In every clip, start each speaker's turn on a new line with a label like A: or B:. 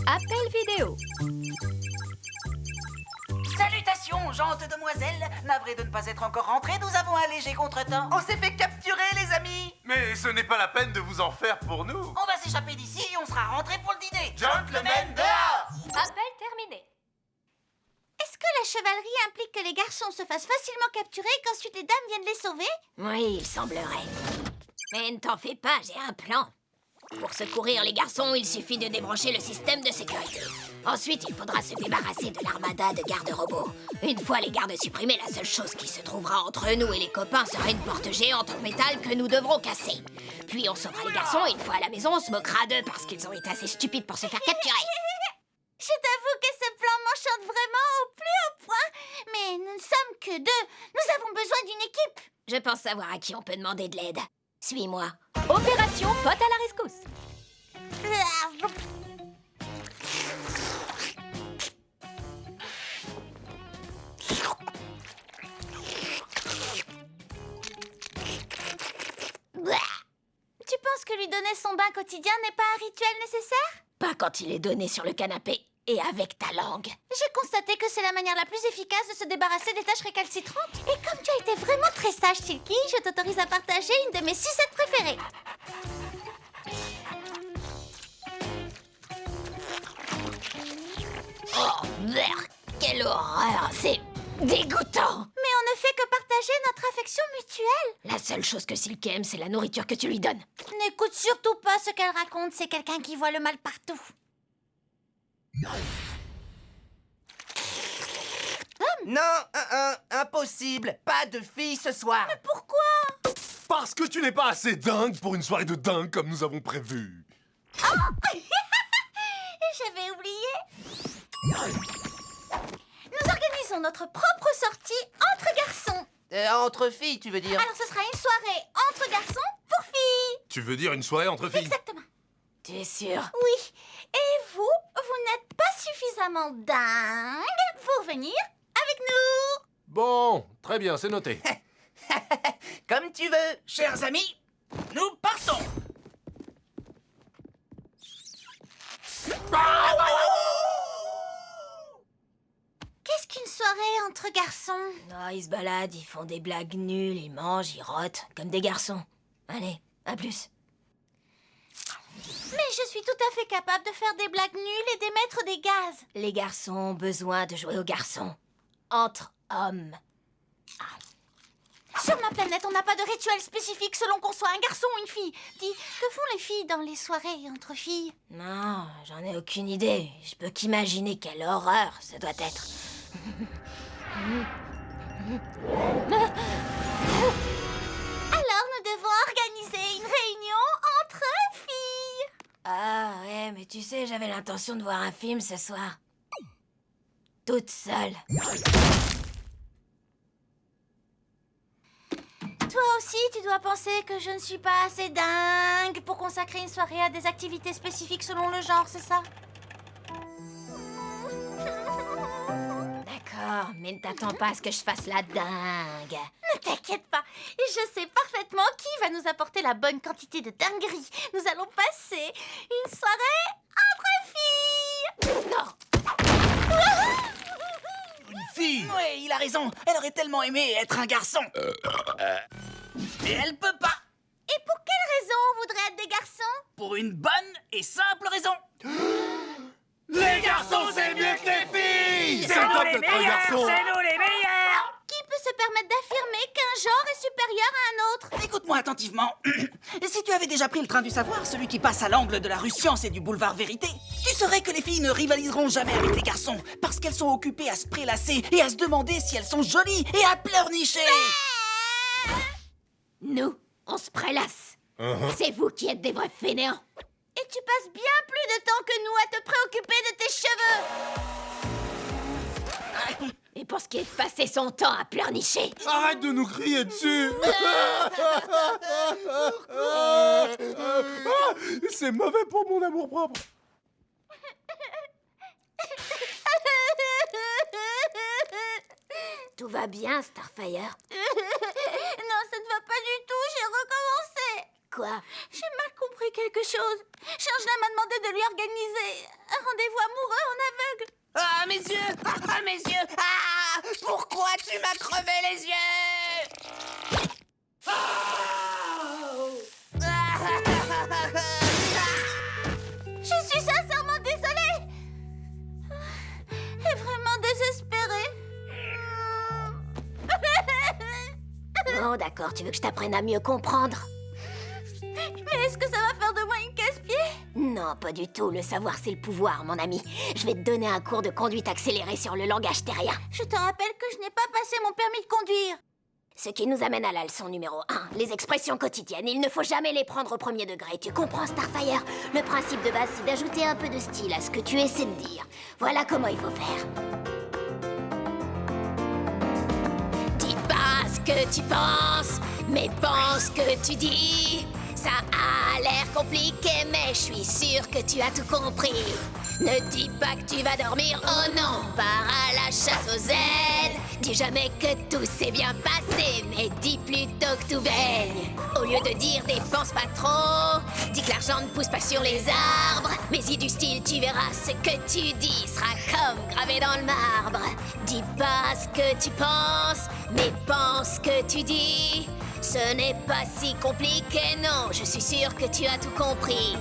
A: Appel vidéo.
B: Salutations, gentes demoiselles. Navré de ne pas être encore rentrés, nous avons un léger contretemps. On s'est fait capturer, les amis.
C: Mais ce n'est pas la peine de vous en faire pour nous.
B: On va s'échapper d'ici et on sera rentrés pour le dîner.
C: Gentlemen dehors!
A: Appel terminé.
D: Est-ce que la chevalerie implique que les garçons se fassent facilement capturer et qu'ensuite les dames viennent les sauver?
E: Oui, il semblerait. Mais ne t'en fais pas, j'ai un plan. Pour secourir les garçons, il suffit de débrancher le système de sécurité. Ensuite, il faudra se débarrasser de l'armada de gardes-robots. Une fois les gardes supprimés, la seule chose qui se trouvera entre nous et les copains sera une porte géante en métal que nous devrons casser. Puis on sauvera les garçons et une fois à la maison, on se moquera d'eux parce qu'ils ont été assez stupides pour se faire capturer.
D: Je t'avoue que ce plan m'enchante vraiment au plus haut point. Mais nous ne sommes que deux. Nous avons besoin d'une équipe.
E: Je pense savoir à qui on peut demander de l'aide. Suis-moi.
A: Opération pote à la rescousse.
D: Tu penses que lui donner son bain quotidien n'est pas un rituel nécessaire?
E: Pas quand il est donné sur le canapé et avec ta langue.
D: J'ai constaté que c'est la manière la plus efficace de se débarrasser des taches récalcitrantes. Et comme tu as été vraiment très sage, Silky, je t'autorise à partager une de mes sucettes préférées.
E: Oh, merde, quelle horreur, c'est dégoûtant.
D: Mais on ne fait que partager notre affection mutuelle.
E: La seule chose que Silky aime, c'est la nourriture que tu lui donnes.
D: N'écoute surtout pas ce qu'elle raconte, c'est quelqu'un qui voit le mal partout.
B: Non, impossible. Pas de filles ce soir.
D: Mais pourquoi?
C: Parce que tu n'es pas assez dingue pour une soirée de dingue comme nous avons prévu.
D: J'avais oublié. Nous organisons notre propre sortie entre garçons.
B: Entre filles, tu veux dire?
D: Alors ce sera une soirée entre garçons pour filles.
C: Tu veux dire une soirée entre filles?
D: Exactement.
E: Tu es sûre?
D: Oui. Et vous n'êtes pas suffisamment dingue pour venir avec nous.
C: Bon, très bien, c'est noté.
B: Comme tu veux. Chers amis, nous partons.
D: Qu'est-ce qu'une soirée entre garçons?
E: Non, ils se baladent, ils font des blagues nulles, ils mangent, ils rotent, comme des garçons. Allez, à plus.
D: Mais je suis tout à fait capable de faire des blagues nulles et d'émettre des gaz.
E: Les garçons ont besoin de jouer aux garçons. Entre hommes.
D: Sur ma planète, on n'a pas de rituel spécifique selon qu'on soit un garçon ou une fille. Dis, que font les filles dans les soirées entre filles?
E: Non, j'en ai aucune idée. Je peux qu'imaginer quelle horreur ça doit être.
D: Alors nous devons organiser une réunion entre filles.
E: Ah ouais, mais tu sais, j'avais l'intention de voir un film ce soir. Toute seule.
D: Toi aussi, tu dois penser que je ne suis pas assez dingue pour consacrer une soirée à des activités spécifiques selon le genre, c'est ça?
E: D'accord, mais ne t'attends pas à ce que je fasse la dingue.
D: Ne t'inquiète pas, je sais parfaitement qui va nous apporter la bonne quantité de dinguerie. Nous allons passer une soirée entre filles.
E: Non.
B: Une fille. Oui, il a raison. Elle aurait tellement aimé être un garçon. Mais elle peut pas.
D: Et pour quelle raison on voudrait être des garçons?
B: Pour une bonne et simple raison.
C: Les garçons, c'est mieux que les filles! C'est top d'être un garçon!
B: C'est nous les meilleurs.
D: Qui peut se permettre d'affirmer qu'un genre est supérieur à un autre?
B: Écoute-moi attentivement. Si tu avais déjà pris le train du savoir, celui qui passe à l'angle de la rue Science et du boulevard Vérité, tu saurais que les filles ne rivaliseront jamais avec les garçons parce qu'elles sont occupées à se prélasser et à se demander si elles sont jolies et à pleurnicher.
E: Nous, on se prélasse. C'est vous qui êtes des vrais fainéants.
D: Et tu passes bien plus de temps que nous à te préoccuper de tes cheveux.
E: Et pour ce qui est de passer son temps à pleurnicher.
C: Arrête de nous crier dessus! C'est mauvais pour mon amour-propre.
E: Tout va bien, Starfire?
D: Non, ça ne va pas du tout, j'ai recommencé.
E: Quoi?
D: J'ai mal compris quelque chose. Changela m'a demandé de lui organiser un rendez-vous amoureux en aveugle.
E: Ah, mes yeux! Ah, mes yeux! Ah! Pourquoi tu m'as crevé les yeux?
D: Je suis sincèrement désolée. Et vraiment désespérée.
E: Bon, d'accord, tu veux que je t'apprenne à mieux comprendre?
D: Mais est-ce que ça va faire de moi une casse-pied?
E: Non, pas du tout. Le savoir, c'est le pouvoir, mon ami. Je vais te donner un cours de conduite accéléré sur le langage terrien.
D: Je te rappelle que je n'ai pas passé mon permis de conduire.
E: Ce qui nous amène à la leçon numéro 1. Les expressions quotidiennes, il ne faut jamais les prendre au premier degré. Tu comprends, Starfire? Le principe de base, c'est d'ajouter un peu de style à ce que tu essaies de dire. Voilà comment il faut faire. Dis pas ce que tu penses, mais pense ce que tu dis. Ça a l'air compliqué, mais je suis sûre que tu as tout compris. Ne dis pas que tu vas dormir, oh non, pars à la chasse aux aides. Dis jamais que tout s'est bien passé, mais dis plutôt que tout baigne. Au lieu de dire dépense pas trop, dis que l'argent ne pousse pas sur les arbres. Mais dis du style, tu verras ce que tu dis sera comme gravé dans le marbre. Dis pas ce que tu penses, mais pense ce que tu dis. Ce n'est pas si compliqué, non, je suis sûre que tu as tout compris.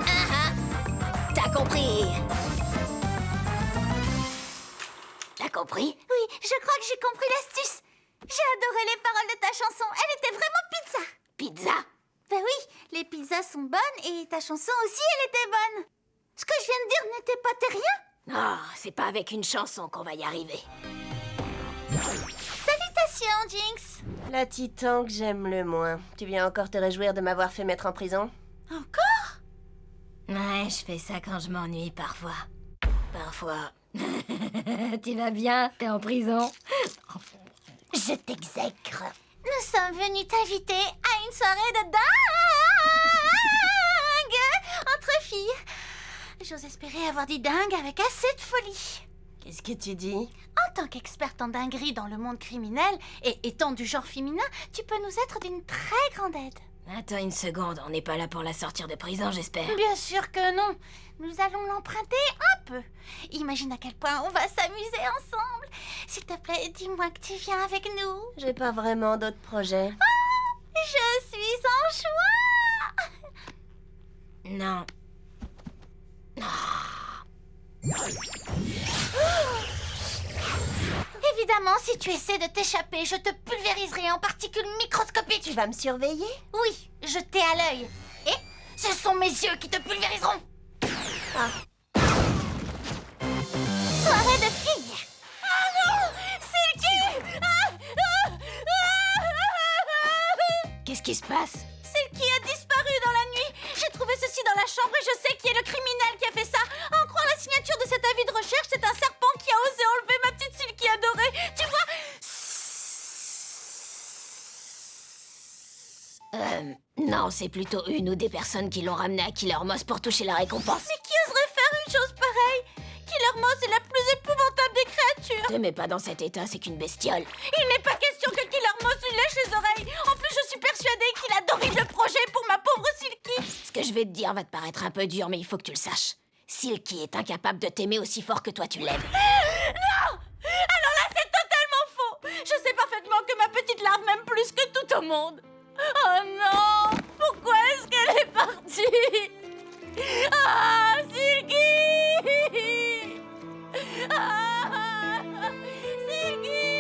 E: Ah ah, t'as compris? T'as compris?
D: Oui, je crois que j'ai compris l'astuce. J'ai adoré les paroles de ta chanson. Elle était vraiment pizza.
E: Pizza?
D: Ben oui, les pizzas sont bonnes et ta chanson aussi, elle était bonne. Ce que je viens de dire n'était pas terrien.
E: Oh, c'est pas avec une chanson qu'on va y arriver.
D: Salutations, Jinx.
F: La Titan que j'aime le moins. Tu viens encore te réjouir de m'avoir fait mettre en prison?
D: Encore?
E: Ouais, je fais ça quand je m'ennuie parfois. Parfois. Tu vas bien? T'es en prison? Je t'exècre.
D: Nous sommes venus t'inviter à une soirée de dingue entre filles. J'ose espérer avoir dit dingue avec assez de folie.
F: Qu'est-ce que tu dis?
D: En tant qu'experte en dinguerie dans le monde criminel et étant du genre féminin, tu peux nous être d'une très grande aide.
E: Attends une seconde, on n'est pas là pour la sortir de prison, j'espère.
D: Bien sûr que non. Nous allons l'emprunter un peu. Imagine à quel point on va s'amuser ensemble. S'il te plaît, dis-moi que tu viens avec nous.
F: J'ai pas vraiment d'autres projets.
D: Je suis en choix.
E: Non.
D: Évidemment, si tu essaies de t'échapper, je te pulvériserai en particules microscopiques.
F: Tu vas me surveiller?
D: Oui, je t'ai à l'œil. Et ce sont mes yeux qui te pulvériseront. Soirée de filles. Ah non, c'est qui?
E: Qu'est-ce qui se passe?
D: Celle qui a disparu dans la nuit. J'ai trouvé ceci dans la chambre et je sais qui est le criminel qui a fait ça. À en croire la signature de cet avis de recherche, c'est un serpent qui a osé enlever ma petite Silky adorée. Tu vois?
E: Non, c'est plutôt une ou des personnes qui l'ont ramené à Killer Moss pour toucher la récompense.
D: Mais qui oserait faire une chose pareille? Killer Moss est la plus épouvantable des créatures.
E: Te mets pas dans cet état, c'est qu'une bestiole.
D: Il n'est pas question que Killer Moss lui lèche les oreilles. En plus, je suis persuadée qu'il a d'horribles projets pour ma pauvre Silky.
E: Ce que je vais te dire va te paraître un peu dur, mais il faut que tu le saches. Silky est incapable de t'aimer aussi fort que toi tu l'aimes.
D: Non! Alors là, c'est totalement faux. Je sais parfaitement que ma petite larve m'aime plus que tout au monde. Oh non! Pourquoi est-ce qu'elle est partie? Ah, Silky! Ah, Silky!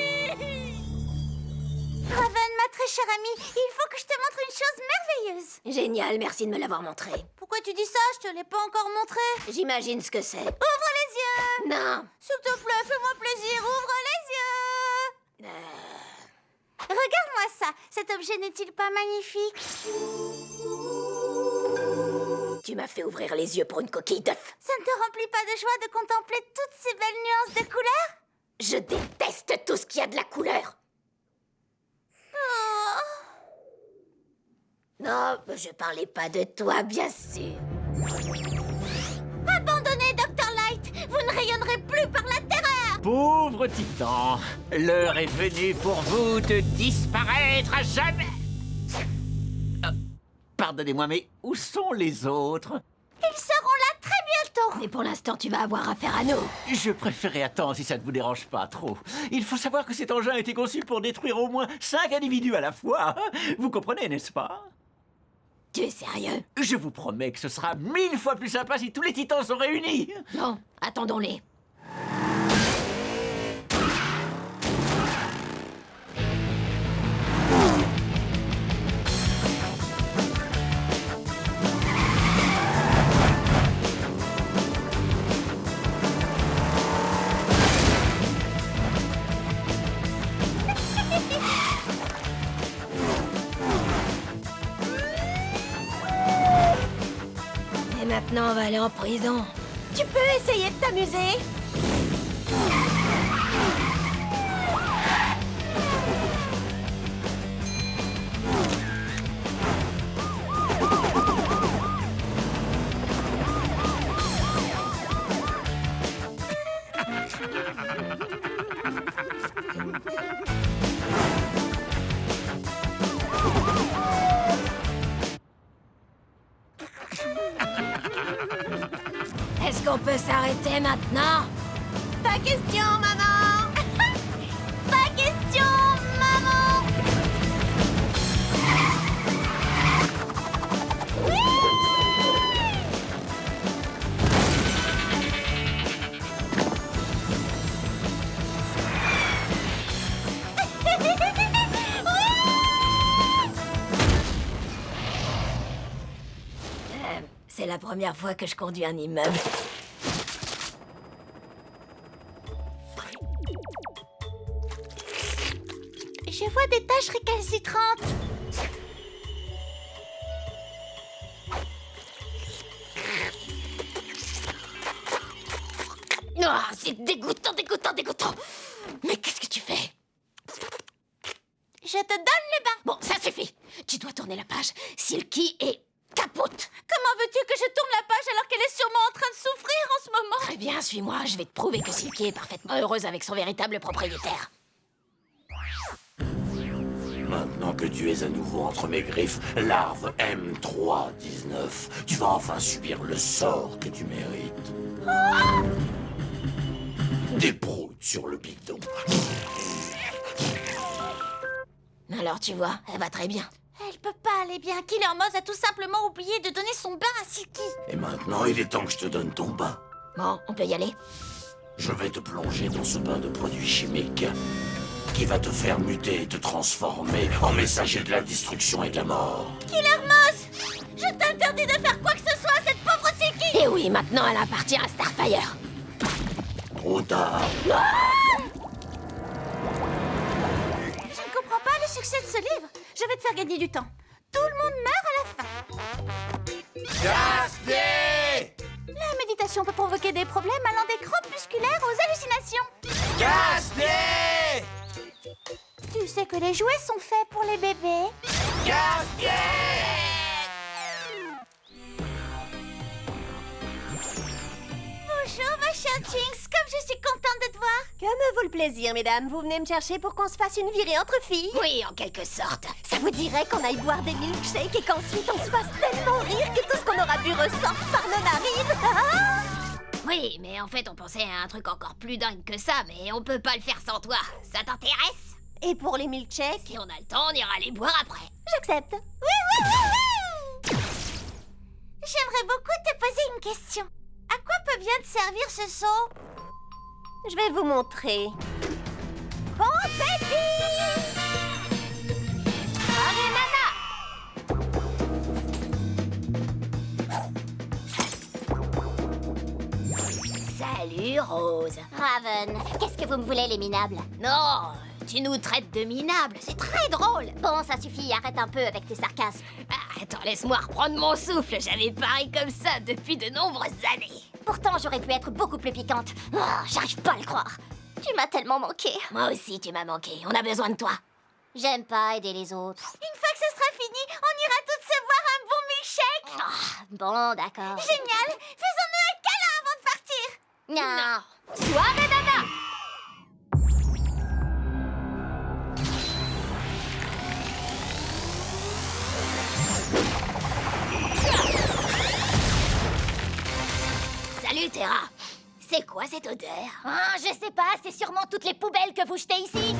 D: Raven, ma très chère amie, il faut que je te montre une chose merveilleuse.
E: Génial, merci de me l'avoir montré.
D: Pourquoi tu dis ça? Je te l'ai pas encore montré.
E: J'imagine ce que c'est.
D: Ouvre les yeux!
E: Non.
D: S'il te plaît, fais-moi plaisir, ouvre les yeux! Regarde-moi ça, cet objet n'est-il pas magnifique?
E: Tu m'as fait ouvrir les yeux pour une coquille d'œuf.
D: Ça ne te remplit pas de joie de contempler toutes ces belles nuances de couleurs?
E: Je déteste tout ce qui a de la couleur.
D: Oh.
E: Non, je parlais pas de toi, bien sûr.
D: Abandonnez, Dr. Light! Vous ne rayonnerez plus par la terreur!
G: Pauvre Titan, l'heure est venue pour vous de disparaître à jamais. Pardonnez-moi, mais où sont les autres?
D: Ils seront là très bientôt.
E: Mais pour l'instant, tu vas avoir affaire à nous.
G: Je préférais attendre si ça ne vous dérange pas trop. Il faut savoir que cet engin a été conçu pour détruire au moins 5 individus à la fois. Vous comprenez, n'est-ce pas?
E: Tu es sérieux?
G: Je vous promets que ce sera 1000 fois plus sympa si tous les titans sont réunis.
E: Non, attendons-les. Et maintenant, on va aller en prison.
D: Tu peux essayer de t'amuser.
E: Est-ce qu'on peut s'arrêter maintenant?
D: Pas question, maman. Pas question, maman.
E: C'est la première fois que je conduis un immeuble.
D: Je vois des taches récalcitrantes.
E: Ah, c'est dégoûtant, dégoûtant, dégoûtant. Mais qu'est-ce que tu fais?
D: Je te donne les bains.
E: Bon, ça suffit. Tu dois tourner la page. Silky et capote.
D: Comment veux-tu que je tourne la page alors qu'elle est sûrement en train de souffrir en ce moment?
E: Très bien, suis-moi. Je vais te prouver que Silky est parfaitement heureuse avec son véritable propriétaire.
C: Maintenant que tu es à nouveau entre mes griffes, larve M319, tu vas enfin subir le sort que tu mérites. Des proutes sur le bidon.
E: Alors, tu vois, elle va très bien.
D: Elle peut pas aller bien. Killer Moth a tout simplement oublié de donner son bain à Silky.
C: Et maintenant, il est temps que je te donne ton bain.
E: Bon, on peut y aller?
C: Je vais te plonger dans ce bain de produits chimiques qui va te faire muter et te transformer en messager de la destruction et de la mort.
D: Killer Moth, je t'interdis de faire quoi que ce soit à cette pauvre Silky.
E: Et oui, maintenant, elle appartient à Starfire.
C: Trop tard.
D: Je ne comprends pas le succès de ce livre. Je vais te faire gagner du temps. Tout le monde meurt à la fin.
C: Gaspé!
D: La méditation peut provoquer des problèmes allant des crampes musculaires aux hallucinations.
C: Gaspé!
D: Tu sais que les jouets sont faits pour les bébés.
C: Gaspé!
D: Bonjour, ma chère Jinx. Comme je suis contente de te voir.
F: Que me vaut le plaisir, mesdames? Vous venez me chercher pour qu'on se fasse une virée entre filles?
E: Oui, en quelque sorte.
F: Ça vous dirait qu'on aille boire des milkshakes et qu'ensuite on se fasse tellement rire que tout ce qu'on aura bu ressorte par nos narines?
E: Oui, mais en fait, on pensait à un truc encore plus dingue que ça, mais on peut pas le faire sans toi. Ça t'intéresse?
F: Et pour les milkshakes?
E: Si on a le temps, on ira les boire après.
F: J'accepte.
D: J'aimerais beaucoup te poser une question. À quoi peut bien te servir ce seau?
F: Je vais vous montrer.
D: Confetti! Allez, Nana!
E: Salut, Rose.
D: Raven, qu'est-ce que vous me voulez, les minables?
E: Non, tu nous traites de minables, c'est très drôle.
D: Bon, ça suffit, arrête un peu avec tes sarcasmes.
E: Ah, attends, laisse-moi reprendre mon souffle. J'avais parlé comme ça depuis de nombreuses années.
D: Pourtant, j'aurais pu être beaucoup plus piquante. Oh, j'arrive pas à le croire. Tu m'as tellement manqué.
E: Moi aussi, tu m'as manqué. On a besoin de toi.
D: J'aime pas aider les autres. Une fois que ce sera fini, on ira toutes se boire un bon milkshake. Bon, d'accord. Génial. Faisons-nous un câlin avant de partir. Non. Soirée Nana.
E: Terra. C'est quoi cette odeur?
F: Ah, je sais pas, c'est sûrement toutes les poubelles que vous jetez ici.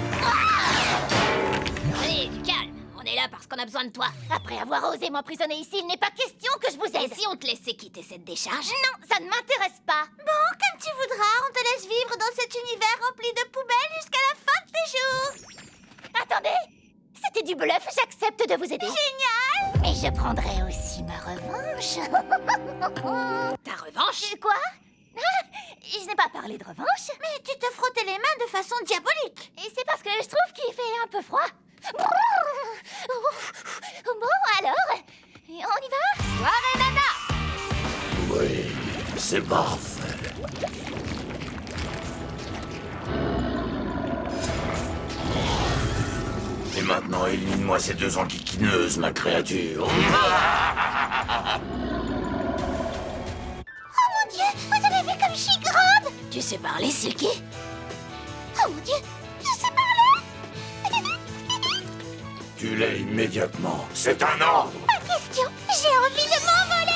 E: Allez, du calme. On est là parce qu'on a besoin de toi.
F: Après avoir osé m'emprisonner ici, il n'est pas question que je vous
E: Et
F: aide.
E: si on te laissait quitter cette décharge?
F: Non, ça ne m'intéresse pas.
D: Bon, comme tu voudras, on te laisse vivre dans cet univers rempli de poubelles jusqu'à la fin de tes jours.
F: Attendez, c'était du bluff, j'accepte de vous aider.
D: Génial!
F: Mais je prendrai aussi ma revanche.
E: Ta revanche?
F: Quoi? Ah, je n'ai pas parlé de revanche.
D: Mais tu te frottais les mains de façon diabolique.
F: Et c'est parce que je trouve qu'il fait un peu froid. Bon, alors, on y va?
A: Soirée nana.
C: Oui, c'est parfait. Et maintenant, élimine-moi ces deux enquiquineuses, ma créature.
D: Oh mon Dieu, vous avez vu comme je suis grande?
E: Tu sais parler, Silky?
D: Oh mon Dieu, je sais parler.
C: Tu l'es immédiatement. C'est un ordre.
D: Pas question, j'ai envie de m'envoler.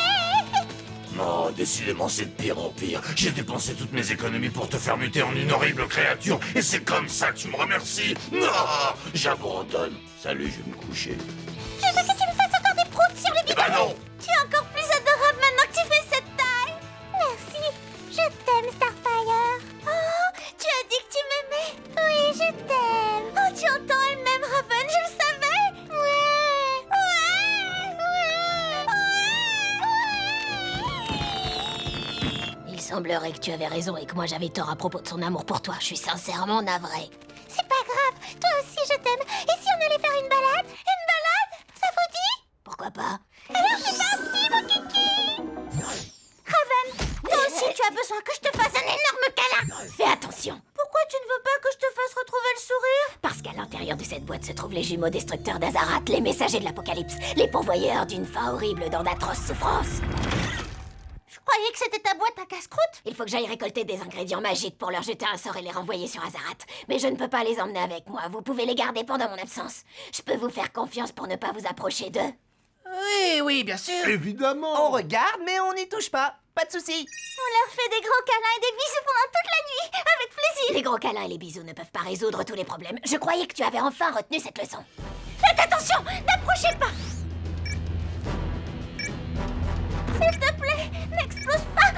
C: Non, décidément, c'est de pire en pire. J'ai dépensé toutes mes économies pour te faire muter en une horrible créature, et c'est comme ça que tu me remercies. Non, j'abandonne. Salut, je vais me coucher.
D: Je veux que tu me fasses encore des proutes sur les
C: Eh ben non.
D: Tu es encore plus adorable maintenant que tu fais cette taille. Merci. Je t'aime, Starfire. Oh, tu as dit que tu m'aimais. Oui, je t'aime. Oh, tu entends, elle m'aime, Raven, je le savais.
E: Il semblerait que tu avais raison et que moi j'avais tort à propos de son amour pour toi. Je suis sincèrement navré.
D: C'est pas grave, toi aussi je t'aime. Et si on allait faire une balade? Une balade? Ça vous dit?
E: Pourquoi pas?
D: Alors c'est parti, mon kiki. Raven, toi aussi tu as besoin que je te fasse un énorme câlin.
E: Fais attention,
D: Pourquoi tu ne veux pas que je te fasse retrouver le sourire?
E: parce qu'à l'intérieur de cette boîte se trouvent les jumeaux destructeurs d'Azarat, les messagers de l'apocalypse, les pourvoyeurs d'une fin horrible dans d'atroces souffrances.
D: Je croyais que c'était ta boîte à casse-croûte.
E: Il faut que j'aille récolter des ingrédients magiques pour leur jeter un sort et les renvoyer sur Azarat. Mais je ne peux pas les emmener avec moi. Vous pouvez les garder pendant mon absence. Je peux vous faire confiance pour ne pas vous approcher d'eux.
B: Oui, oui, bien sûr.
H: Évidemment.
B: On regarde, mais on n'y touche pas. Pas de souci.
D: On leur fait des gros câlins et des bisous pendant toute la nuit. Avec plaisir.
E: Les gros câlins et les bisous ne peuvent pas résoudre tous les problèmes. Je croyais que tu avais enfin retenu cette leçon.
D: Faites attention, n'approchez pas. S'il te plaît, n'explose pas.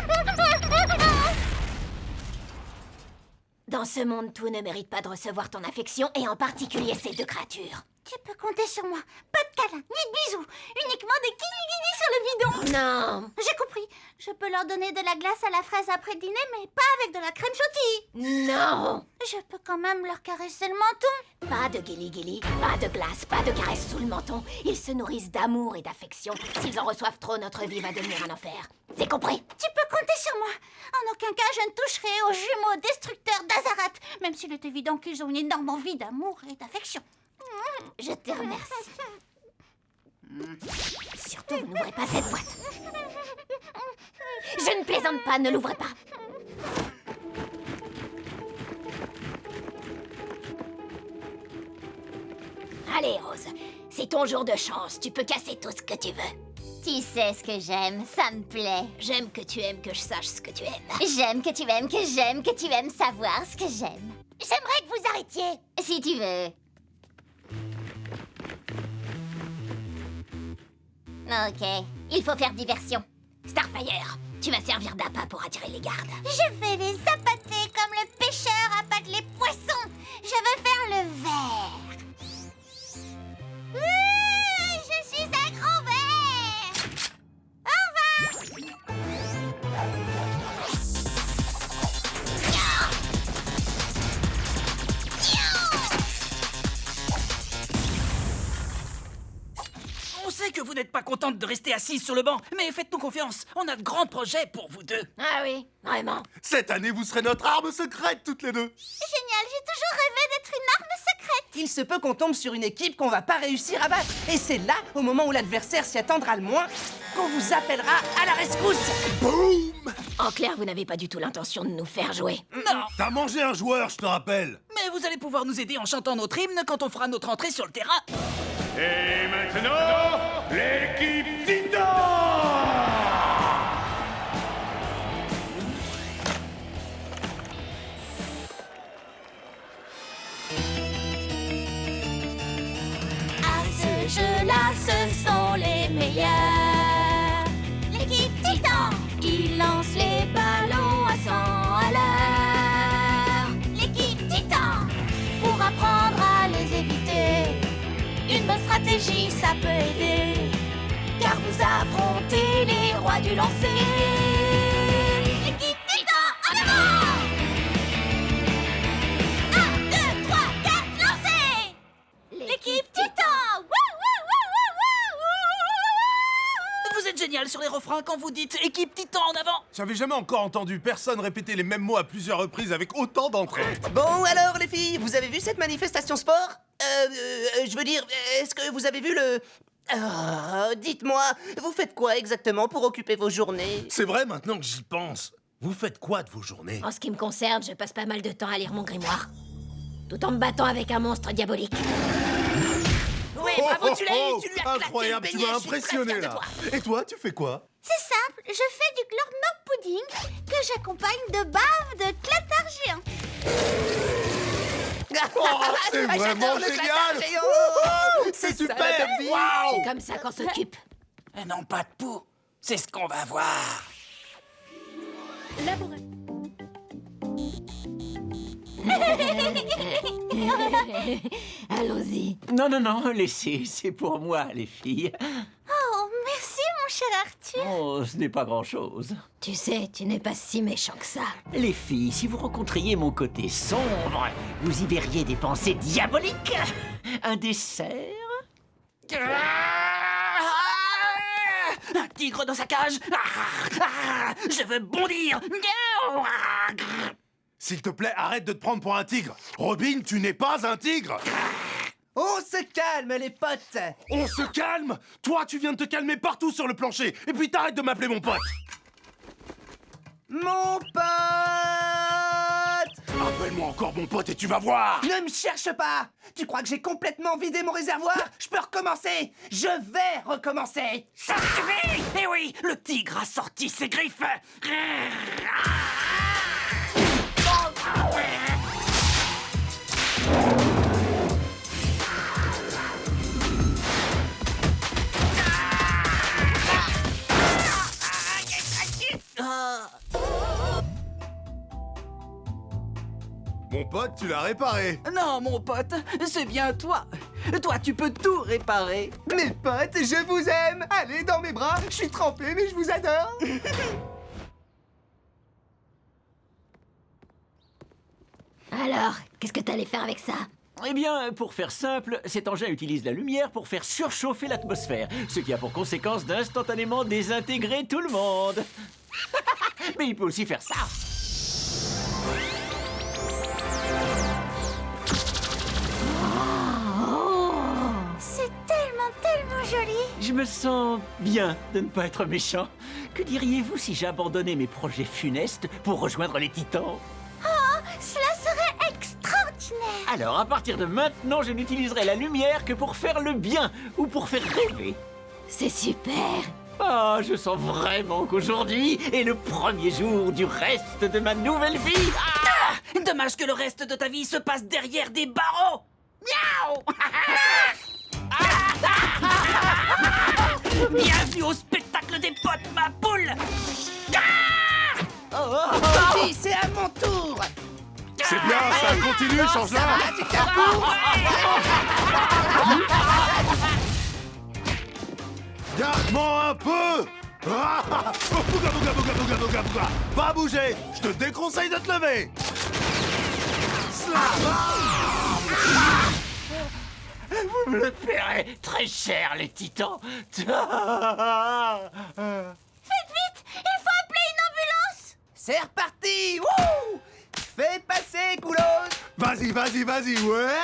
E: Dans ce monde, tout ne mérite pas de recevoir ton affection, et en particulier ces deux créatures.
D: Tu peux compter sur moi. Pas de câlins, ni de bisous. Uniquement des guilis sur le bidon.
E: Non,
D: J'ai compris. Je peux leur donner de la glace à la fraise après dîner, mais pas avec de la crème chantilly.
E: non.
D: Je peux quand même leur caresser le menton.
E: Pas de guili-guili, pas de glace, pas de caresse sous le menton. Ils se nourrissent d'amour et d'affection. S'ils en reçoivent trop, notre vie va devenir un enfer. C'est compris?
D: Tu peux compter sur moi. En aucun cas, je ne toucherai aux jumeaux destructeurs d'Azarat, même s'il est évident qu'ils ont une énorme envie d'amour et d'affection.
E: Je te remercie. Surtout, vous n'ouvrez pas cette boîte. Je ne plaisante pas, ne l'ouvrez pas. Allez, Rose, c'est ton jour de chance. Tu peux casser tout ce que tu veux.
F: Tu sais ce que j'aime, ça me plaît.
E: J'aime que tu aimes que je sache ce que tu aimes.
F: J'aime que tu aimes, que j'aime, que tu aimes savoir ce que j'aime.
E: J'aimerais que vous arrêtiez.
F: Si tu veux. Ok, il faut faire diversion.
E: Starfire, tu vas servir d'appât pour attirer les gardes.
D: Je vais les appâter comme le pêcheur appâte les poissons. Je veux faire le ver. Je suis un grand ver. Au revoir.
B: On sait que vous n'êtes pas contente de rester assise sur le banc, mais faites-nous confiance. On a de grands projets pour vous deux.
E: Ah oui, vraiment.
H: Cette année, vous serez notre arme secrète toutes les deux.
D: Génial, j'ai toujours rêvé d'être une arme secrète.
I: Il se peut qu'on tombe sur une équipe qu'on va pas réussir à battre. Et c'est là, au moment où l'adversaire s'y attendra le moins, qu'on vous appellera à la rescousse.
H: Boum.
E: En clair, vous n'avez pas du tout l'intention de nous faire jouer.
B: Non,
H: T'as mangé un joueur, je te rappelle.
B: mais vous allez pouvoir nous aider en chantant notre hymne quand on fera notre entrée sur le terrain.
J: Et maintenant, l'équipe Titan!
D: meilleurs. L'équipe Titan, ils lancent les ballons à 100 à l'heure. L'équipe Titan, pour apprendre à les éviter, une bonne stratégie ça peut aider, car vous affrontez les rois du lancer. L'équipe Titan, en avant! 1, 2, 3, 4, lancez! L'équipe Titan! Wouh, wouh, wouh, wouh, wouh!
B: Vous êtes génial sur les refrains quand vous dites équipe Titan en avant.
H: J'avais jamais encore entendu personne répéter les mêmes mots à plusieurs reprises avec autant d'entrain.
I: Bon, alors, les filles, vous avez vu cette manifestation sport? Je veux dire, est-ce que vous avez vu le... dites-moi, vous faites quoi exactement pour occuper vos journées?
H: C'est vrai maintenant que j'y pense. Vous faites quoi de vos journées?
E: En ce qui me concerne, je passe pas mal de temps à lire mon grimoire, tout en me battant avec un monstre diabolique.
B: Oui, bravo, tu l'as eu, tu lui as claqué
H: Incroyable,
B: le
H: tu
B: beignet,
H: m'as
B: je suis très
H: impressionné
B: fier de
H: là.
B: toi.
H: Et toi, tu fais quoi?
D: C'est simple, je fais du glornop pudding que j'accompagne de bave de clatar géant.
H: Oh, c'est
I: Ah,
H: vraiment
I: j'adore le
H: génial!
I: clatar géant.
H: Wouhou, c'est
I: C'est ça,
H: super!
I: la top vie.
H: Waouh!
E: C'est comme ça qu'on s'occupe.
B: Non, pas de poux. C'est ce qu'on va voir.
A: Labouret.
E: Allons-y.
G: Non, non, non, laissez, c'est pour moi, les filles.
D: Oh, merci mon cher Arthur.
G: Oh, ce n'est pas grand-chose.
E: Tu sais, tu n'es pas si méchant que ça.
G: Les filles, si vous rencontriez mon côté sombre, vous y verriez des pensées diaboliques. Un dessert?
B: Un tigre dans sa cage. Je veux bondir.
H: S'il te plaît, arrête de te prendre pour un tigre. Robin, tu n'es pas un tigre.
I: On se calme, les potes.
H: On se calme. Toi, tu viens de te calmer partout sur le plancher. Et puis t'arrêtes de m'appeler mon pote.
I: Mon pote!
H: Appelle-moi encore mon pote et tu vas voir.
I: Ne me cherche pas! Tu crois que j'ai complètement vidé mon réservoir? Je peux recommencer! Je vais recommencer!
B: Ça suffit. Eh oui, le tigre a sorti ses griffes.
H: Mon pote, tu l'as réparé.
B: Non, mon pote, c'est bien toi. Toi, tu peux tout réparer.
I: Mes potes, je vous aime! Allez, dans mes bras! Je suis trempé, mais je vous adore!
E: Alors, qu'est-ce que t'allais faire avec ça?
G: Eh bien, pour faire simple, cet engin utilise la lumière pour faire surchauffer l'atmosphère, ce qui a pour conséquence d'instantanément désintégrer tout le monde. Mais il peut aussi faire ça.
D: C'est tellement joli.
G: Je me sens bien de ne pas être méchant. Que diriez-vous si j'abandonnais mes projets funestes pour rejoindre les Titans?
D: Cela serait extraordinaire.
G: Alors, à partir de maintenant, je n'utiliserai la lumière que pour faire le bien ou pour faire rêver.
E: C'est super.
G: Ah, je sens vraiment qu'aujourd'hui est le premier jour du reste de ma nouvelle vie. Ah!
B: Dommage que le reste de ta vie se passe derrière des barreaux. Miaou. Bienvenue au spectacle des potes, ma poule.
I: Bambi, c'est à mon tour!
H: C'est bien, ça continue, change-la.
I: Tu t'approuves?
H: Garde-moi un peu. Ah, bouga, bouga, bouga, bouga, bouga, bouga. Va bouger. Je te déconseille de te lever.
G: Vous me le paierez très cher, les Titans.
D: Faites vite, il faut appeler une ambulance.
I: C'est reparti! Wouh! Fais passer, Koulos!
H: Vas-y, vas-y, vas-y, ouais.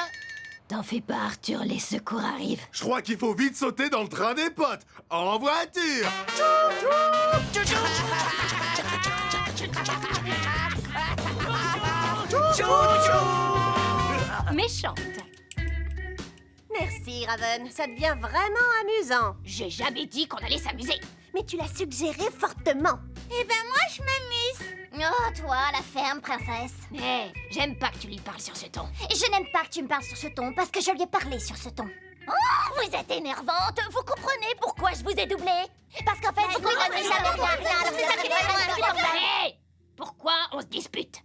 E: T'en fais pas, Arthur, les secours arrivent.
H: Je crois qu'il faut vite sauter dans le train des potes. En voiture.
A: Méchante.
F: Merci, Raven. Ça devient vraiment amusant.
E: J'ai jamais dit qu'on allait s'amuser.
F: Mais tu l'as suggéré fortement.
D: Eh ben moi, je m'amuse.
F: Oh, toi, la ferme, princesse.
E: Mais j'aime pas que tu lui parles sur ce ton.
F: Je n'aime pas que tu me parles sur ce ton, parce que je lui ai parlé sur ce ton. Oh, vous êtes énervante. Vous comprenez pourquoi je vous ai doublé? Parce qu'en fait, vous comprenez jamais rien. Alors c'est ça qui est vraiment insupportable.
E: Hé! Pourquoi on se dispute?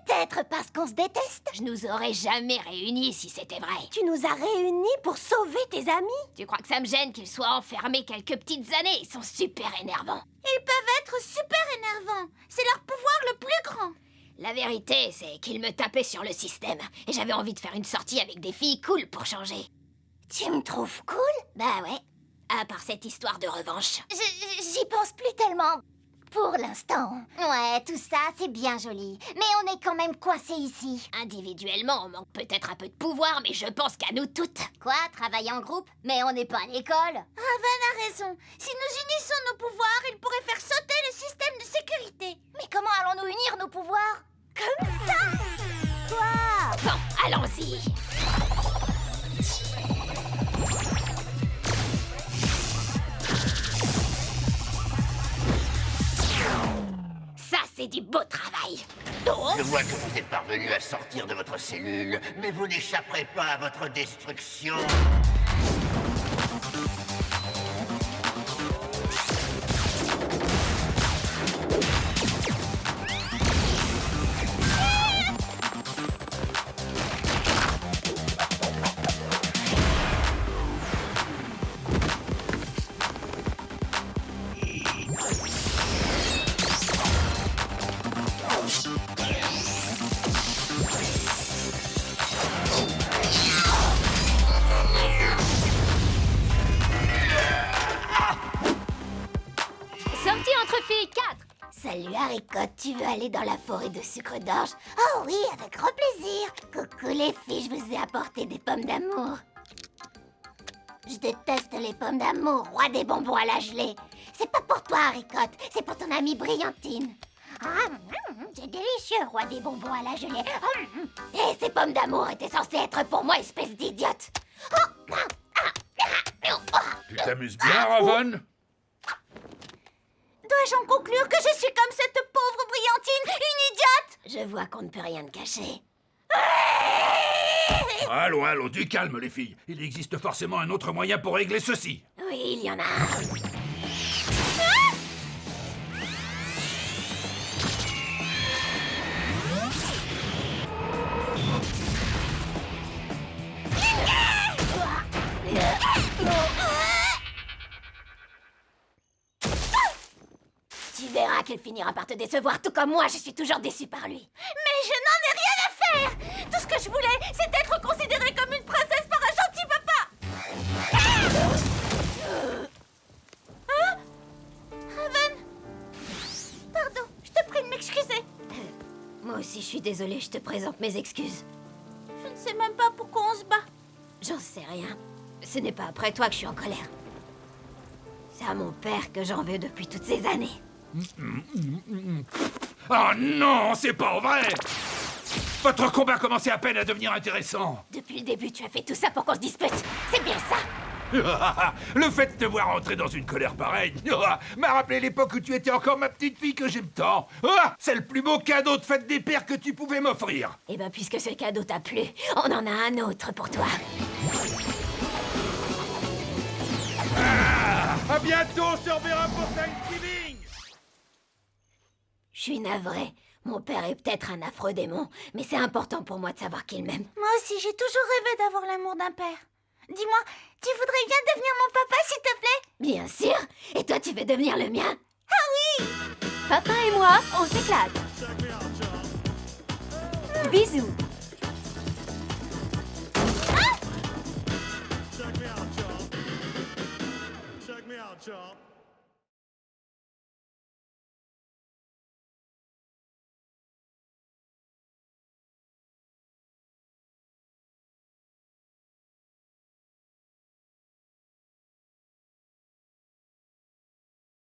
F: Peut-être parce qu'on se déteste.
E: Je nous aurais jamais réunis si c'était vrai.
F: Tu nous as réunis pour sauver tes amis.
E: Tu crois que ça me gêne qu'ils soient enfermés quelques petites années? Ils sont super énervants.
D: Ils peuvent être super énervants. C'est leur pouvoir le plus grand.
E: La vérité, c'est qu'ils me tapaient sur le système. Et j'avais envie de faire une sortie avec des filles cool pour changer.
F: Tu me trouves cool?
E: Bah ouais, à part cette histoire de revanche.
F: J'y pense plus tellement. Pour l'instant. Ouais, tout ça, c'est bien joli. Mais on est quand même coincés ici.
E: Individuellement, on manque peut-être un peu de pouvoir, mais je pense qu'à nous toutes.
F: Quoi? Travailler en groupe? Mais on n'est pas à l'école.
D: Raven a raison. Si nous unissons nos pouvoirs, ils pourraient faire sauter le système de sécurité.
F: Mais comment allons-nous unir nos pouvoirs? Comme ça? Quoi?
E: Bon, allons-y. Ça, c'est du beau travail.
C: Je vois que vous êtes parvenu à sortir de votre cellule, mais vous n'échapperez pas à votre destruction.
A: Sortie entre filles 4.
F: Salut Haricot, tu veux aller dans la forêt de sucre d'orge? Oh oui, avec grand plaisir. Coucou les filles, je vous ai apporté des pommes d'amour. Je déteste les pommes d'amour, roi des bonbons à la gelée. C'est pas pour toi Haricot, c'est pour ton amie Brillantine. C'est délicieux, roi des bonbons à la gelée. Et ces pommes d'amour étaient censées être pour moi, espèce d'idiote.
J: Tu t'amuses bien, Raven?
D: Dois-je en conclure que je suis comme cette pauvre Brillantine, une idiote?
E: Je vois qu'on ne peut rien te cacher.
J: Allons, allons, du calme, les filles. Il existe forcément un autre moyen pour régler ceci.
E: Oui, il y en a un. Tu verras qu'elle finira par te décevoir, tout comme moi, je suis toujours déçue par lui.
D: Mais je n'en ai rien à faire. Tout ce que je voulais, c'est être considérée comme une princesse par un gentil papa. Hein? Raven? Pardon, je te prie de m'excuser.
E: Moi aussi, je suis désolée, je te présente mes excuses.
D: Je ne sais même pas pourquoi on se bat.
E: J'en sais rien. Ce n'est pas après toi que je suis en colère. C'est à mon père que j'en veux depuis toutes ces années.
J: Oh non, c'est pas vrai! Votre combat commençait à peine à devenir intéressant.
E: Depuis le début, tu as fait tout ça pour qu'on se dispute. C'est bien ça.
J: Le fait de te voir entrer dans une colère pareille m'a rappelé l'époque où tu étais encore ma petite fille que j'aime tant. C'est le plus beau cadeau de fête des pères que tu pouvais m'offrir.
E: Eh ben, puisque ce cadeau t'a plu, on en a un autre pour toi.
J: À bientôt, on se reverra pour Thanksgiving.
E: Je suis navrée. Mon père est peut-être un affreux démon, mais c'est important pour moi de savoir qu'il m'aime.
D: Moi aussi, j'ai toujours rêvé d'avoir l'amour d'un père. Dis-moi, tu voudrais bien devenir mon papa, s'il te plaît?
E: Bien sûr. Et toi, tu veux devenir le mien?
D: Ah oui!
A: Papa et moi, on s'éclate. Bisous.
K: Check me out, y'all.